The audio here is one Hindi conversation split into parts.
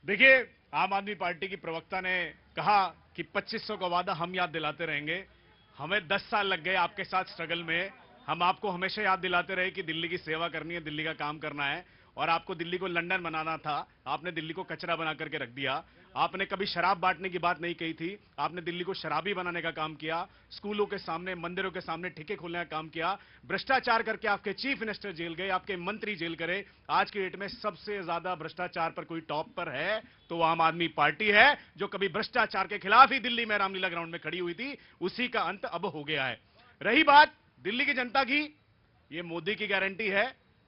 देखिए, आम आदमी पार्टी की प्रवक्ता ने कहा कि 2500 का वादा हम याद दिलाते रहेंगे। हमें 10 साल लग गए आपके साथ स्ट्रगल में। हम आपको हमेशा याद दिलाते रहे कि दिल्ली की सेवा करनी है, दिल्ली का काम करना है, और आपको दिल्ली को लंदन बनाना था। आपने दिल्ली को कचरा बना करके रख दिया। आपने कभी शराब बांटने की बात नहीं कही थी, आपने दिल्ली को शराबी बनाने का काम किया। स्कूलों के सामने, मंदिरों के सामने ठेके खोलने का काम किया। भ्रष्टाचार करके आपके चीफ मिनिस्टर जेल गए, आपके मंत्री जेल करे। आज की डेट में सबसे ज्यादा भ्रष्टाचार पर कोई टॉप पर है तो वो आम आदमी पार्टी है, जो कभी भ्रष्टाचार के खिलाफ ही दिल्ली में रामलीला ग्राउंड में खड़ी हुई थी। उसी का अंत अब हो गया है। रही बात दिल्ली की जनता की, ये मोदी की गारंटी है,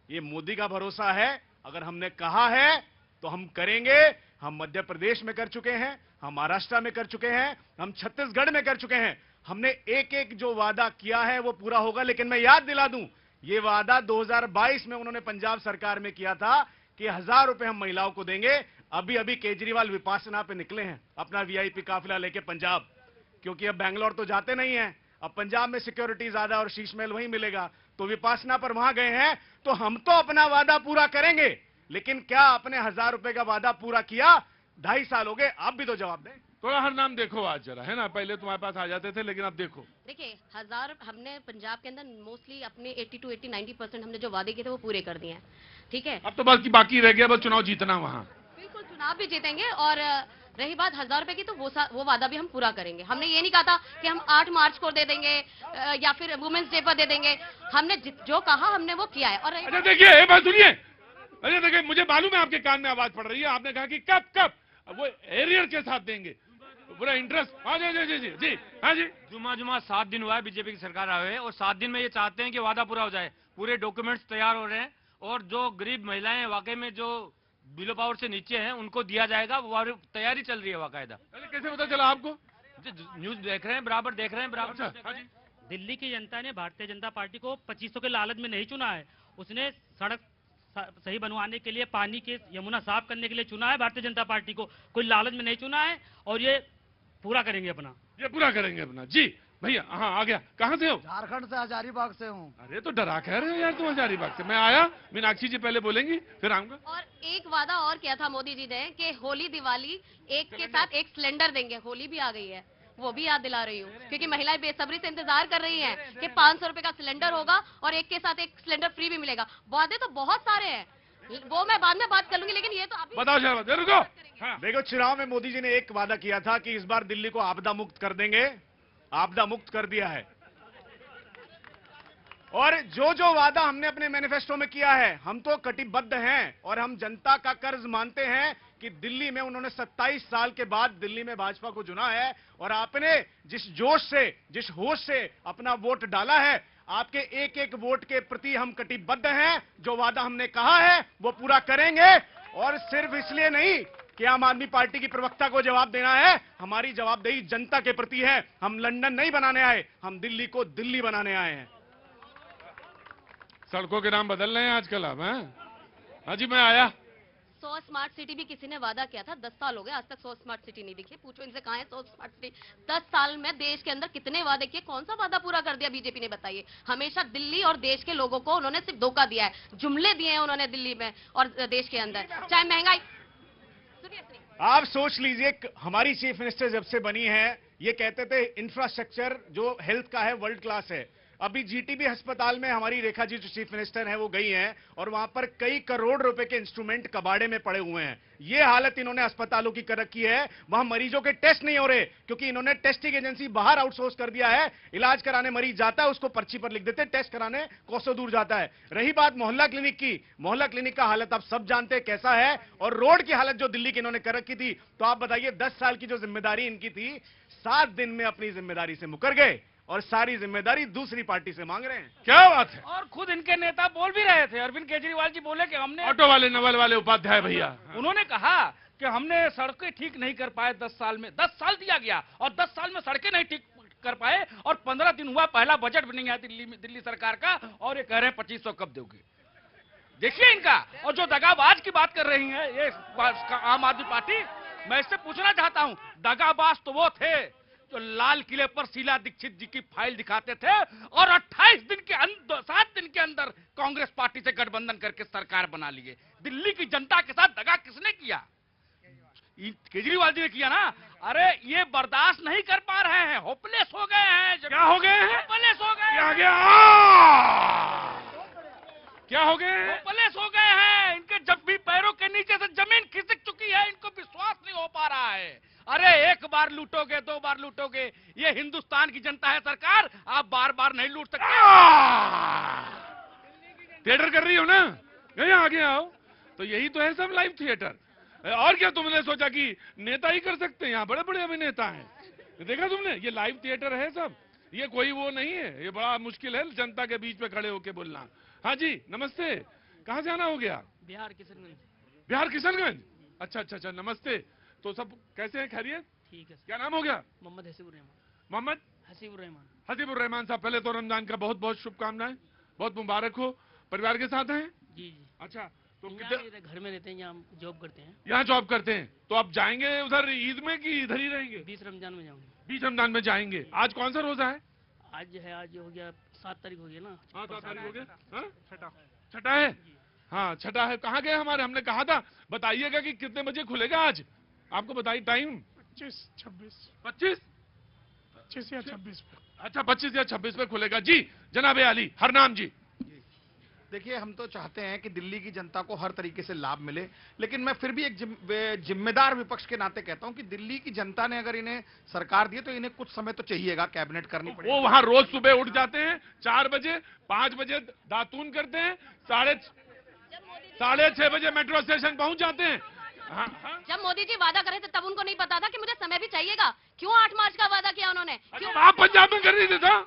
ये मोदी का भरोसा है। अगर हमने कहा है तो हम करेंगे। हम मध्य प्रदेश में कर चुके हैं, हम महाराष्ट्र में कर चुके हैं, हम छत्तीसगढ़ में कर चुके हैं। हमने एक एक जो वादा किया है वो पूरा होगा। लेकिन मैं याद दिला दूं, ये वादा 2022 में उन्होंने पंजाब सरकार में किया था कि 1000 रुपए हम महिलाओं को देंगे। अभी अभी केजरीवाल विपासना पे निकले हैं अपना वीआईपी काफिला लेके पंजाब, क्योंकि अब बैंगलोर तो जाते नहीं हैं। अब पंजाब में सिक्योरिटी ज्यादा और शीश महल वहीं मिलेगा, तो विपासना पर वहां गए हैं। तो हम तो अपना वादा पूरा करेंगे, लेकिन क्या अपने 1000 रुपए का वादा पूरा किया? 2.5 साल हो गए, आप भी तो जवाब दें। थोड़ा हर नाम देखो आज जरा, है ना। पहले तुम्हारे पास आ जाते थे, लेकिन अब देखो। देखिए, 1000 हमने पंजाब के अंदर मोस्टली अपने 80 to 90% हमने जो वादे किए थे वो पूरे कर दिए हैं। ठीक है, अब तो बस बाकी रह गया बस चुनाव जीतना वहां। बिल्कुल चुनाव भी जीतेंगे। और रही बात 1000 रुपए की, तो वो वादा भी हम पूरा करेंगे। हमने ये नहीं कहा था कि हम 8 मार्च को दे देंगे या फिर वुमेन्स डे पर दे देंगे। हमने जो कहा हमने वो किया है। और अच्छा देखिए, बात सुनिए। अरे देखिए, मुझे मालूम है आपके कान में आवाज पड़ रही है। आपने कहा कि कब कब वो एरियर के साथ देंगे, पूरा इंटरेस्ट। हाँ जी जी जी जी, हाँ जी। जुमा 7 दिन हुआ है बीजेपी की सरकार आए हुए, और 7 दिन में ये चाहते हैं कि वादा पूरा हो जाए। पूरे डॉक्यूमेंट्स तैयार हो रहे हैं, और जो गरीब महिलाएं वाकई में जो बिलो पावर से नीचे हैं उनको दिया जाएगा। वो तैयारी चल रही है बाकायदा। कैसे पता चला आपको? न्यूज देख रहे हैं, बराबर देख रहे हैं, बराबर अच्छा, देख हाँ रहे जी। हैं। दिल्ली की जनता ने भारतीय जनता पार्टी को 2500 के लालच में नहीं चुना है। उसने सड़क सही बनवाने के लिए, पानी के यमुना साफ करने के लिए चुना है भारतीय जनता पार्टी को। कोई लालच में नहीं चुना है, और ये पूरा करेंगे अपना। ये पूरा करेंगे अपना। जी भैया, हाँ आ गया। कहाँ से हो? झारखंड से, हजारीबाग से हूँ। अरे तो डरा कह रहे हो यार तुम हजारीबाग से। मैं आया, मीनाक्षी जी पहले बोलेंगी फिर आऊंगा। और एक वादा और किया था मोदी जी ने कि होली दिवाली एक के साथ एक सिलेंडर देंगे। होली भी आ गई है, वो भी याद दिला रही हूँ, क्योंकि महिलाएं बेसब्री से इंतजार कर रही हैं कि 500 रुपए का सिलेंडर होगा और एक के साथ एक सिलेंडर फ्री भी मिलेगा। वादे तो बहुत सारे हैं, वो मैं बाद में बात कर लूंगी, लेकिन ये तो अभी बताओ शर्मा, रुको। हाँ। देखो, चुनाव में मोदी जी ने एक वादा किया था कि इस बार दिल्ली को आपदा मुक्त कर देंगे। आपदा मुक्त कर दिया है। और जो जो वादा हमने अपने मैनिफेस्टो में किया है, हम तो कटिबद्ध हैं, और हम जनता का कर्ज मानते हैं कि दिल्ली में उन्होंने 27 साल के बाद दिल्ली में भाजपा को चुना है, और आपने जिस जोश से, जिस होश से अपना वोट डाला है, आपके एक एक वोट के प्रति हम कटिबद्ध हैं। जो वादा हमने कहा है वो पूरा करेंगे। और सिर्फ इसलिए नहीं कि आम आदमी पार्टी की प्रवक्ता को जवाब देना है, हमारी जवाबदेही जनता के प्रति है। हम लंदन नहीं बनाने आए, हम दिल्ली को दिल्ली बनाने आए हैं। सड़कों के नाम बदल रहे हैं आजकल अब, हैं? हाँ जी, मैं आया। 100 स्मार्ट सिटी भी किसी ने वादा किया था। 10 साल हो गए, आज तक 100 स्मार्ट सिटी नहीं दिखी। पूछो इनसे, कहां है 100 स्मार्ट सिटी? 10 साल में देश के अंदर कितने वादे किए, कौन सा वादा पूरा कर दिया बीजेपी ने, बताइए। हमेशा दिल्ली और देश के लोगों को उन्होंने सिर्फ धोखा दिया है, जुमले दिए हैं उन्होंने दिल्ली में और देश के अंदर। चाहे महंगाई, सुनिए आप सोच लीजिए, हमारी चीफ मिनिस्टर जब से बनी है, ये कहते थे इंफ्रास्ट्रक्चर जो हेल्थ का है वर्ल्ड क्लास है। अभी जीटीबी अस्पताल में हमारी रेखा जी जो चीफ मिनिस्टर हैं वो गई हैं, और वहां पर कई करोड़ रुपए के इंस्ट्रूमेंट कबाड़े में पड़े हुए हैं। ये हालत इन्होंने अस्पतालों की कर रखी है। वहां मरीजों के टेस्ट नहीं हो रहे, क्योंकि इन्होंने टेस्टिंग एजेंसी बाहर आउटसोर्स कर दिया है। इलाज कराने मरीज जाता है, उसको पर्ची पर लिख देते, टेस्ट कराने कोसों दूर जाता है। रही बात मोहल्ला क्लिनिक की, मोहल्ला क्लिनिक का हालत आप सब जानते हैं कैसा है। और रोड की हालत जो दिल्ली की इन्होंने कर रखी थी, तो आप बताइए 10 साल की जो जिम्मेदारी इनकी थी, 7 दिन में अपनी जिम्मेदारी से मुकर गए, और सारी जिम्मेदारी दूसरी पार्टी से मांग रहे हैं। क्या बात है? और खुद इनके नेता बोल भी रहे थे। अरविंद केजरीवाल जी बोले कि हमने, ऑटो वाले, नवल वाले उपाध्याय भैया, उन्होंने कहा कि हमने सड़कें ठीक नहीं कर पाए 10 साल में। 10 साल दिया गया और 10 साल में सड़कें नहीं ठीक कर पाए, और 15 दिन हुआ पहला बजट भी नहीं आया दिल्ली सरकार का, और ये कह रहे हैं 2500 कब दोगे। देखिए इनका। और जो दगाबाज की बात कर रही है ये आम आदमी पार्टी, मैं इससे पूछना चाहता हूं, दगाबाज तो वो थे जो लाल किले पर शीला दीक्षित जी की फाइल दिखाते थे, और 28 दिन के अंदर, 7 दिन के अंदर कांग्रेस पार्टी से गठबंधन करके सरकार बना लिए। दिल्ली की जनता के साथ दगा किसने किया? केजरीवाल जी ने किया ना, अरे ये बर्दाश्त नहीं कर पा रहे हैं, होपलेस हो गए हैं। क्या हो गए हैं? होपलेस हो गए क्या हैं। गया? क्या हो गए हैं? होपलेस हो गए हैं। इनके जब भी पैरों के नीचे से जमीन खिसक चुकी है, इनको विश्वास नहीं हो पा रहा है। अरे एक बार लूटोगे, 2 बार लूटोगे, ये हिंदुस्तान की जनता है सरकार, आप बार बार नहीं लूट सकते। थिएटर कर रही हो ना, यहाँ आगे आओ। तो यही तो है सब लाइव थिएटर। और क्या तुमने सोचा कि नेता ही कर सकते हैं? यहाँ बड़े बड़े अभिनेता हैं, देखा तुमने? ये लाइव थिएटर है सब, ये कोई वो नहीं है। ये बड़ा मुश्किल है जनता के बीच में खड़े होके बोलना। हाँ जी नमस्ते, कहाँ जाना हो गया? बिहार किशनगंज। बिहार किशनगंज। अच्छा अच्छा अच्छा, नमस्ते। तो सब कैसे हैं? खैरियत? ठीक है सर। क्या नाम हो गया? मोहम्मद हसीबुर रहमान। मोहम्मद हसीबुर रहमान। हसीबुर रहमान साहब, पहले तो रमजान का बहुत बहुत शुभकामनाएं, बहुत मुबारक हो। परिवार के साथ हैं? जी जी। अच्छा, तो यहाँ किधर नहीं, घर में रहते हैं, यहाँ जॉब करते हैं। यहाँ जॉब करते हैं? तो आप जाएंगे उधर ईद में कि इधर ही रहेंगे? 20 रमजान में जाऊंगा। 20 रमजान में जाएंगे। आज कौन सा रोजा है? आज जो है, आज हो गया 7 तारीख हो गया ना। हाँ 7 तारीख हो गया। हाँ? छठा है। हाँ छठा है। कहाँ गए हमारे? हमने कहा था बताइएगा कि कितने बजे खुलेगा आज, आपको बताइए टाइम। 25, 26, 25 25 या 26 पे। अच्छा 25 या 26 पे खुलेगा। जी जनाब अली हरनाम जी। देखिए, हम तो चाहते हैं कि दिल्ली की जनता को हर तरीके से लाभ मिले, लेकिन मैं फिर भी एक जिम्मेदार विपक्ष के नाते कहता हूं कि दिल्ली की जनता ने अगर इन्हें सरकार दी तो इन्हें कुछ समय तो चाहिएगा, कैबिनेट करनी पड़ेगी। वो वहां रोज सुबह उठ जाते हैं 4 बजे, 5 बजे दातून करते हैं, 6:30 बजे मेट्रो स्टेशन पहुंच जाते हैं। हाँ, हाँ। जब मोदी जी वादा करे थे तब उनको नहीं पता था कि मुझे समय भी चाहिएगा। क्यों 8 मार्च का वादा किया उन्होंने? क्यों? अच्छा, आप पंजाब में कर रही थी था?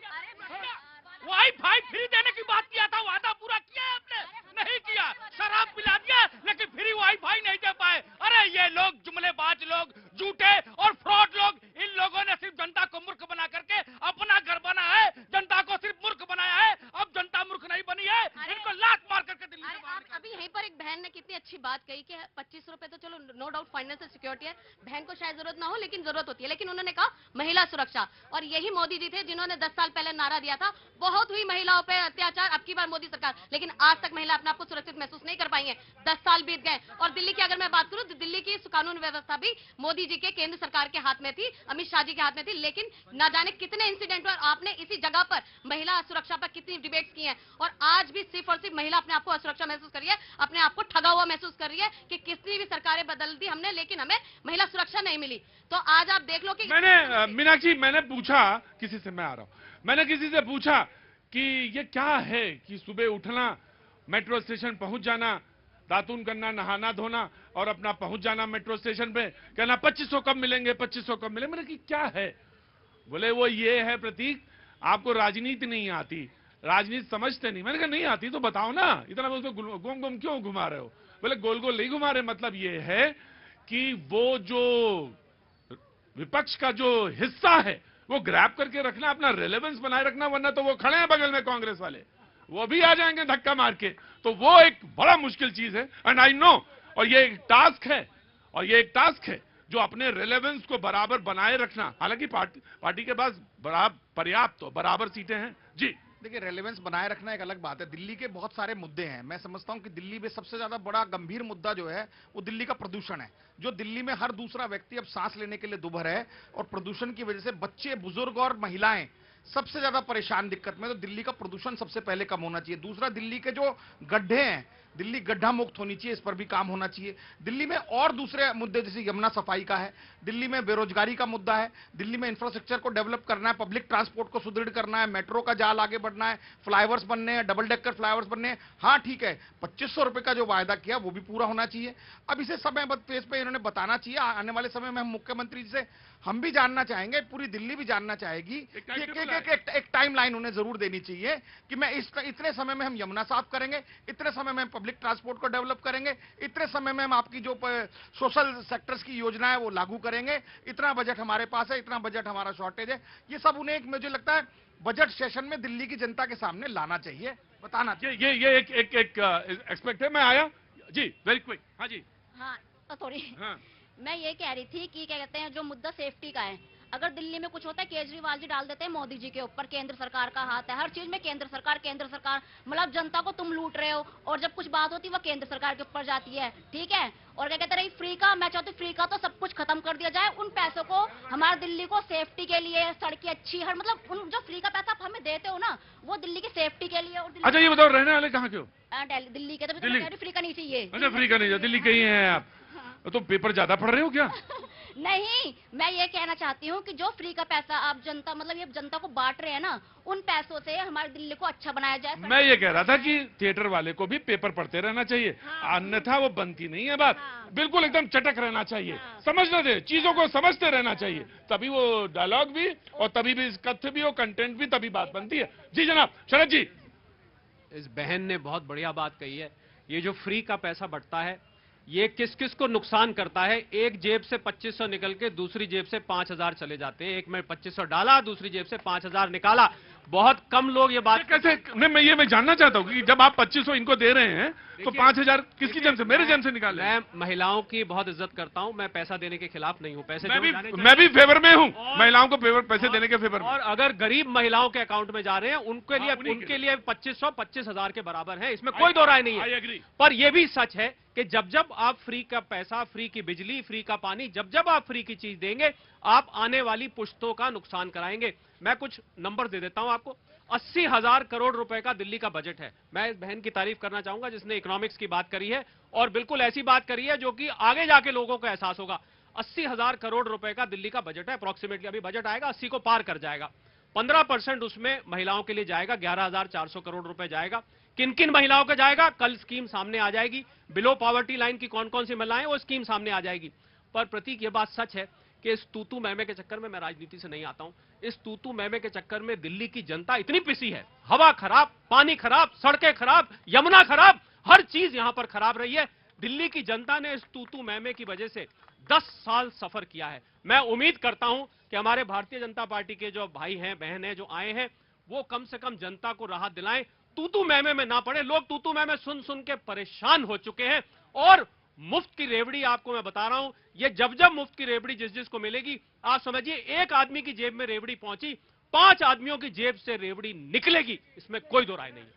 वाईफाई फ्री देने की बात किया था, वादा पूरा किया है आपने? नहीं किया। शराब पिला दिया लेकिन फ्री वाईफाई नहीं दे पाए। अरे ये लोग जुमलेबाज लोग, झूठे और फ्रॉड लोग, इन लोगों ने सिर्फ जनता को मूर्ख बना करके अपना घर बना है, जनता को सिर्फ मूर्ख बनाया है। अब जनता मूर्ख नहीं बनी है, इनको लात मार करके दिल्ली से बाहर निकालो। अभी यहीं पर एक बहन ने कितनी अच्छी बात कही कि 25 रुपए तो चलो नो डाउट फाइनेंशियल सिक्योरिटी है, बहन को शायद जरूरत ना हो लेकिन जरूरत होती है। लेकिन उन्होंने कहा महिला सुरक्षा, और यही मोदी जी थे जिन्होंने 10 साल पहले नारा दिया था बहुत हुई महिलाओं पे अत्याचार, अब की बार मोदी सरकार, लेकिन आज तक महिला अपने आप को सुरक्षित महसूस नहीं कर पाई है। 10 साल बीत गए। और दिल्ली की अगर मैं बात करूं तो दिल्ली की कानून व्यवस्था भी मोदी जी के केंद्र सरकार के हाथ में थी, अमित शाह जी के हाथ में थी, लेकिन ना जाने कितने इंसिडेंट हुए। आपने इसी जगह पर महिला सुरक्षा पर कितनी डिबेट्स की हैं, और आज भी सिर्फ और सिर्फ महिला अपने आप को असुरक्षा महसूस कर रही है, अपने आप को ठगा हुआ महसूस कर रही है कि कितनी भी सरकारें बदल दी हमने लेकिन हमें महिला सुरक्षा नहीं मिली। तो आज आप देख लो कि मैंने मीनाक्षी, मैंने पूछा किसी से, मैं आ रहा हूं, मैंने किसी से पूछा कि ये क्या है कि सुबह उठना, मेट्रो स्टेशन पहुंच जाना, दातून करना, नहाना धोना और अपना पहुंच जाना मेट्रो स्टेशन पे, कहना 2500 कब मिलेंगे, 2500 कब मिलेंगे। मैंने कि क्या है? बोले वो ये है प्रतीक, आपको राजनीति नहीं आती, राजनीति समझते नहीं। मैंने कहा नहीं आती तो बताओ ना, इतना उसमें गोम गोम क्यों घुमा रहे हो? बोले गोल गोल नहीं घुमा रहे, मतलब ये है कि वो जो विपक्ष का जो हिस्सा है वो ग्रैब करके रखना, अपना रेलेवेंस बनाए रखना, वरना तो वो खड़े हैं बगल में कांग्रेस वाले, वो भी आ जाएंगे धक्का मार के। तो वो एक बड़ा मुश्किल चीज है, एंड आई नो। और ये एक टास्क है, और ये एक टास्क है जो अपने रेलेवेंस को बराबर बनाए रखना। हालांकि पार्टी के पास पर्याप्त बराबर सीटें हैं। जी देखिए, रेलेवेंस बनाए रखना एक अलग बात है। दिल्ली के बहुत सारे मुद्दे हैं। मैं समझता हूं कि दिल्ली में सबसे ज्यादा बड़ा गंभीर मुद्दा जो है वो दिल्ली का प्रदूषण है। जो दिल्ली में हर दूसरा व्यक्ति अब सांस लेने के लिए दुभर है, और प्रदूषण की वजह से बच्चे, बुजुर्ग और महिलाएं सबसे ज्यादा परेशान, दिक्कत में। तो दिल्ली का प्रदूषण सबसे पहले कम होना चाहिए। दूसरा, दिल्ली के जो गड्ढे हैं, दिल्ली गड्ढा मुक्त होनी चाहिए, इस पर भी काम होना चाहिए। दिल्ली में और दूसरे मुद्दे जैसे यमुना सफाई का है, दिल्ली में बेरोजगारी का मुद्दा है, दिल्ली में इंफ्रास्ट्रक्चर को डेवलप करना है, पब्लिक ट्रांसपोर्ट को सुदृढ़ करना है, मेट्रो का जाल आगे बढ़ना है, फ्लाईओवर्स बनने हैं, डबल डेकर फ्लाईओवर्स बनने हैं। हाँ ठीक है, 2500 रुपए का जो वायदा किया वो भी पूरा होना चाहिए। अब इसे समयबद्ध पेज पे इन्होंने बताना चाहिए। आने वाले समय में हम मुख्यमंत्री जी से हम भी जानना चाहेंगे, पूरी दिल्ली भी जानना चाहेगी कि एक टाइम लाइन उन्हें जरूर देनी चाहिए कि मैं इतने समय में हम यमुना साफ करेंगे, इतने समय में हम पब्लिक ट्रांसपोर्ट को डेवलप करेंगे, इतने समय में हम आपकी जो सोशल सेक्टर्स की योजना है वो लागू करेंगे, इतना बजट हमारे पास है, इतना बजट हमारा शॉर्टेज है। ये सब उन्हें एक, मुझे लगता है, बजट सेशन में दिल्ली की जनता के सामने लाना चाहिए, बताना चाहिए। ये एक एक्सपेक्ट है। मैं आया जी, वेरी क्विक। हाँ जी, हाँ सॉरी, हाँ मैं ये कह रही थी कि क्या कहते हैं, जो मुद्दा सेफ्टी का है, अगर दिल्ली में कुछ होता है केजरीवाल जी डाल देते हैं मोदी जी के ऊपर, केंद्र सरकार का हाथ है हर चीज में, केंद्र सरकार मतलब जनता को तुम लूट रहे हो, और जब कुछ बात होती है वो केंद्र सरकार के ऊपर जाती है, ठीक है। और क्या कहते रही फ्री का, मैं चाहती हूँ फ्री का तो सब कुछ खत्म कर दिया जाए। उन पैसों को हमारे दिल्ली को सेफ्टी के लिए, सड़कें अच्छी, हर मतलब उन जो फ्री का पैसा आप हमें देते हो ना, वो दिल्ली की सेफ्टी के लिए। और अच्छा ये बताओ, रहने वाले कहाँ के हो? दिल्ली के, तो दिल्ली? फ्री का नहीं चाहिए। अच्छा फ्री का नहीं, दिल्ली के ही हैं आप? तो पेपर ज्यादा पढ़ रहे हो क्या? नहीं, मैं ये कहना चाहती हूँ कि जो फ्री का पैसा आप जनता, मतलब ये जनता को बांट रहे हैं ना, उन पैसों से हमारे दिल्ली को अच्छा बनाया जाए। मैं ये कह रहा था कि थिएटर वाले को भी पेपर पढ़ते रहना चाहिए, अन्यथा वो बनती नहीं है बात। बिल्कुल एकदम चटक रहना चाहिए, समझना दे, चीजों को समझते रहना चाहिए, तभी वो डायलॉग भी और तभी भी कथ्य भी और कंटेंट भी, तभी बात बनती है। जी जनाब, शरद जी। इस बहन ने बहुत बढ़िया बात कही है। ये जो फ्री का पैसा बढ़ता है, ये किस किस को नुकसान करता है। एक जेब से 2500 निकल के दूसरी जेब से 5000 चले जाते हैं। एक में 2500 डाला, दूसरी जेब से 5000 निकाला। बहुत कम लोग ये बात कैसे, नहीं मैं जानना चाहता हूँ कि जब आप 2500 इनको दे रहे हैं तो 5000 किसकी जेब से? मेरे जेब से निकाले। मैं महिलाओं की बहुत इज्जत करता हूँ, मैं पैसा देने के खिलाफ नहीं हूँ। पैसे मैं भी फेवर में हूँ, महिलाओं को पैसे देने के फेवर में। और अगर गरीब महिलाओं के अकाउंट में जा रहे हैं, उनके लिए 2500 25,000 के बराबर है, इसमें कोई दो राय नहीं है। पर यह भी सच है कि जब जब आप फ्री का पैसा, फ्री की बिजली, फ्री का पानी, जब जब आप फ्री की चीज देंगे, आप आने वाली पुश्तों का नुकसान कराएंगे। मैं कुछ नंबर दे देता हूं आपको। 80,000 करोड़ रुपए का दिल्ली का बजट है। मैं इस बहन की तारीफ करना चाहूंगा जिसने इकोनॉमिक्स की बात करी है, और बिल्कुल ऐसी बात करी है जो कि आगे जाके लोगों को एहसास होगा। 80,000 करोड़ रुपए का दिल्ली का बजट है अप्रोक्सीमेटली। अभी बजट आएगा 80 को पार कर जाएगा। 15% उसमें महिलाओं के लिए जाएगा, 11,400 करोड़ रुपए जाएगा। किन किन महिलाओं का जाएगा, कल स्कीम सामने आ जाएगी। बिलो पॉवर्टी लाइन की कौन कौन सी महिलाएं, वो स्कीम सामने आ जाएगी। पर प्रतीक, ये बात सच है कि इस तूतू मैमे के चक्कर में, मैं राजनीति से नहीं आता हूं, इस तूतू मैमे के चक्कर में दिल्ली की जनता इतनी पिसी है। हवा खराब, पानी खराब, सड़कें खराब, यमुना खराब, हर चीज यहां पर खराब रही है। दिल्ली की जनता ने इस तूतू मैमे की वजह से 10 साल सफर किया है। मैं उम्मीद करता हूं कि हमारे भारतीय जनता पार्टी के जो भाई हैं, बहन हैं, जो आए हैं, वो कम से कम जनता को राहत दिलाएं, तूतू मैमे में ना पड़े। लोग तूतू मैमे सुन सुन के परेशान हो चुके हैं। और मुफ्त की रेवड़ी, आपको मैं बता रहा हूं, ये जब जब मुफ्त की रेवड़ी जिस जिसको मिलेगी, आप समझिए एक आदमी की जेब में रेवड़ी पहुंची, 5 आदमियों की जेब से रेवड़ी निकलेगी, इसमें कोई दो राय नहीं है।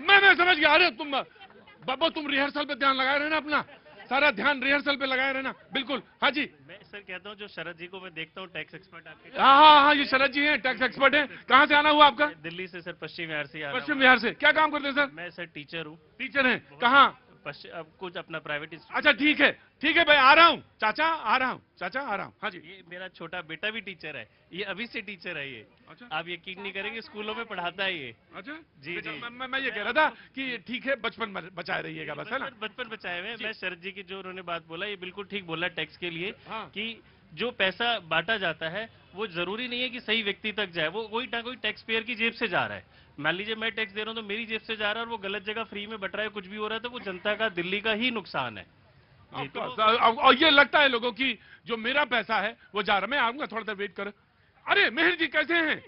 मैं समझ गया। अरे तुम रिहर्सल पे ध्यान लगाए रहना, अपना सारा ध्यान रिहर्सल पे लगाए रहना। बिल्कुल। हाँ जी। मैं सर कहता हूँ, जो शरद जी को मैं देखता हूँ टैक्स एक्सपर्ट आपके। हाँ, ये शरद जी हैं, टैक्स एक्सपर्ट हैं। कहाँ से आना हुआ आपका? दिल्ली से सर, पश्चिम बिहार से। पश्चिम बिहार से। क्या काम करते हैं सर? मैं सर टीचर हूँ। टीचर हैं? कहाँ? अब कुछ अपना प्राइवेट। अच्छा ठीक है भाई, आ रहा हूँ चाचा, आ रहा हूँ। हाँ जी। ये मेरा छोटा बेटा भी टीचर है, ये अभी से टीचर है ये। अच्छा। आप यकीन नहीं करेंगे, स्कूलों में पढ़ाता है ये। अच्छा जी जी। मैं ये कह रहा था कि ठीक है, बचपन बचाए रहिएगा बस, है ना? बचपन बचाए हुए। मैं शरद जी की जो उन्होंने बात बोला, ये बिल्कुल ठीक बोला टैक्स के लिए। हाँ। कि जो पैसा बांटा जाता है वो जरूरी नहीं है कि सही व्यक्ति तक जाए, वो कोई ना कोई टैक्स पेयर की जेब से जा रहा है। मान लीजिए मैं टैक्स दे रहा हूँ तो मेरी जेब से जा रहा है, और वो गलत जगह फ्री में बट रहा है, कुछ भी हो रहा है, तो वो जनता का, दिल्ली का ही नुकसान है। और ये लगता है लोगों की जो मेरा पैसा है वो जा रहा है। मैं आऊंगा, थोड़ा देर वेट करो। अरे मिहिर जी कैसे हैं?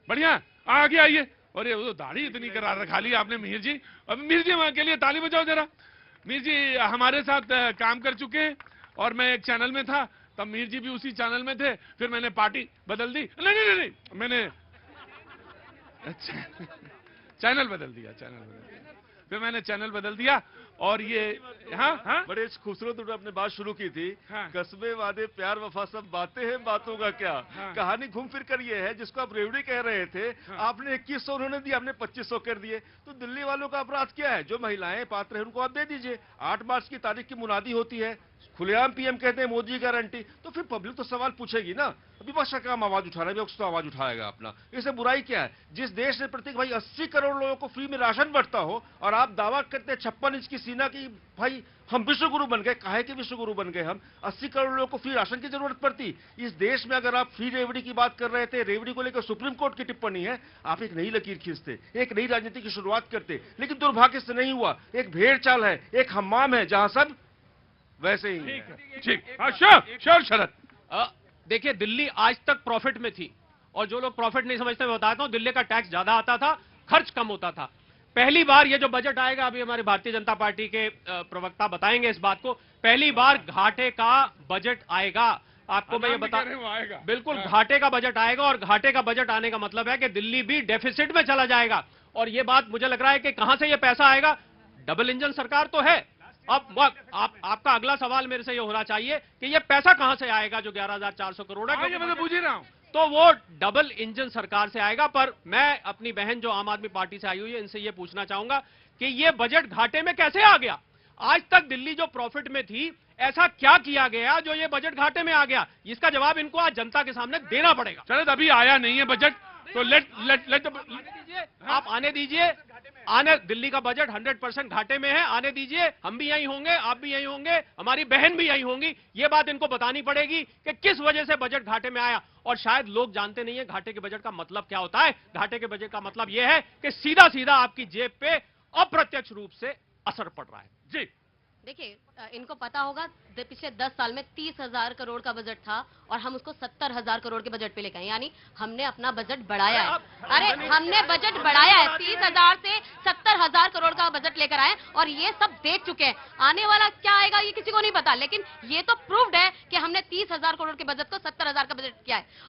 बढ़िया, आगे आइए। अरे वो दाढ़ी इतनी करा रखा ली आपने मिहिर जी। अब मिहिर जी वहां के लिए ताली बजाओ जरा। मिहिर जी हमारे साथ काम कर चुके हैं, और मैं एक चैनल में था, तब मिहिर जी भी उसी चैनल में थे, फिर मैंने पार्टी बदल दी। नहीं, मैंने अच्छा चैनल बदल दिया, फिर मैंने चैनल बदल दिया। और ये हाँ, बड़े खूबसूरत उन्होंने अपने बात शुरू की थी। हाँ। कस्बे, वादे, प्यार, वफा सब बातें हैं, बातों का क्या। हाँ। कहानी घूम फिर कर ये है, जिसको आप रेवड़ी कह रहे थे। हाँ। आपने 2100 उन्होंने दिया, आपने 2500 कर दिए। तो दिल्ली वालों का अपराध क्या है? जो महिलाएं पात्र है उनको आप दे दीजिए। 8 मार्च की तारीख की मुनादी होती है, खुलेआम पीएम कहते हैं मोदी गारंटी, तो फिर पब्लिक तो सवाल पूछेगी ना। विपक्ष का काम आवाज उठा रहा है, विपक्ष तो आवाज उठाएगा अपना। इससे बुराई क्या है? जिस देश में प्रत्येक भाई 80 करोड़ लोगों को फ्री में राशन बंटता हो, और आप दावा करते हैं 56 इंच की सीना की भाई हम विश्व गुरु बन गए। काहे के विश्व गुरु बन गए हम? 80 करोड़ लोगों को फ्री राशन की जरूरत पड़ती इस देश में। अगर आप फ्री रेवड़ी की बात कर रहे थे, रेवड़ी को लेकर सुप्रीम कोर्ट की टिप्पणी है, आप एक नई लकीर खींचते, एक नई राजनीति की शुरुआत करते, लेकिन दुर्भाग्य से नहीं हुआ। एक भेड़ चाल है, एक हम्माम है, जहां सब वैसे ही है। ठीक। श्योर शरद। देखिए, दिल्ली आज तक प्रॉफिट में थी, और जो लोग प्रॉफिट नहीं समझते, मैं बताता हूं, दिल्ली का टैक्स ज्यादा आता था, खर्च कम होता था। पहली बार ये जो बजट आएगा, अभी हमारे भारतीय जनता पार्टी के प्रवक्ता बताएंगे इस बात को, पहली बार घाटे का बजट आएगा। आपको मैं ये बता, बिल्कुल घाटे का बजट आएगा, और घाटे का बजट आने का मतलब है कि दिल्ली भी डेफिसिट में चला जाएगा। और ये बात मुझे लग रहा है कि कहां से ये पैसा आएगा? डबल इंजन सरकार तो है, अब आपका अगला सवाल मेरे से ये होना चाहिए कि ये पैसा कहां से आएगा जो 11,400 करोड़ है? ये मैं तो पूछ ही रहा हूं। तो वो डबल इंजन सरकार से आएगा। पर मैं अपनी बहन जो आम आदमी पार्टी से आई हुई है, इनसे ये पूछना चाहूंगा कि ये बजट घाटे में कैसे आ गया? आज तक दिल्ली जो प्रॉफिट में थी, ऐसा क्या किया गया जो ये बजट घाटे में आ गया? इसका जवाब इनको आज जनता के सामने देना पड़ेगा। चलो, अभी आया नहीं है बजट, तो लेट आप आने दीजिए। आने दिल्ली का बजट 100% घाटे में है, आने दीजिए। हम भी यहीं होंगे, आप भी यहीं होंगे, हमारी बहन भी यहीं होंगी। ये बात इनको बतानी पड़ेगी कि किस वजह से बजट घाटे में आया। और शायद लोग जानते नहीं है घाटे के बजट का मतलब क्या होता है। घाटे के बजट का मतलब यह है कि सीधा सीधा आपकी जेब पे अप्रत्यक्ष रूप से असर पड़ रहा है। जी देखिए, इनको पता होगा पिछले 10 साल में 30,000 करोड़ का बजट था और हम उसको 70,000 करोड़ के बजट पे लेकर आए, यानी हमने अपना बजट बढ़ाया है। अरे हमने बजट बढ़ाया है, 30,000 से 70,000 करोड़ का बजट लेकर आए और ये सब देख चुके हैं। आने वाला क्या आएगा ये किसी को नहीं पता, लेकिन ये तो प्रूव्ड है कि हमने 30,000 करोड़ के बजट को 70,000 का बजट किया है।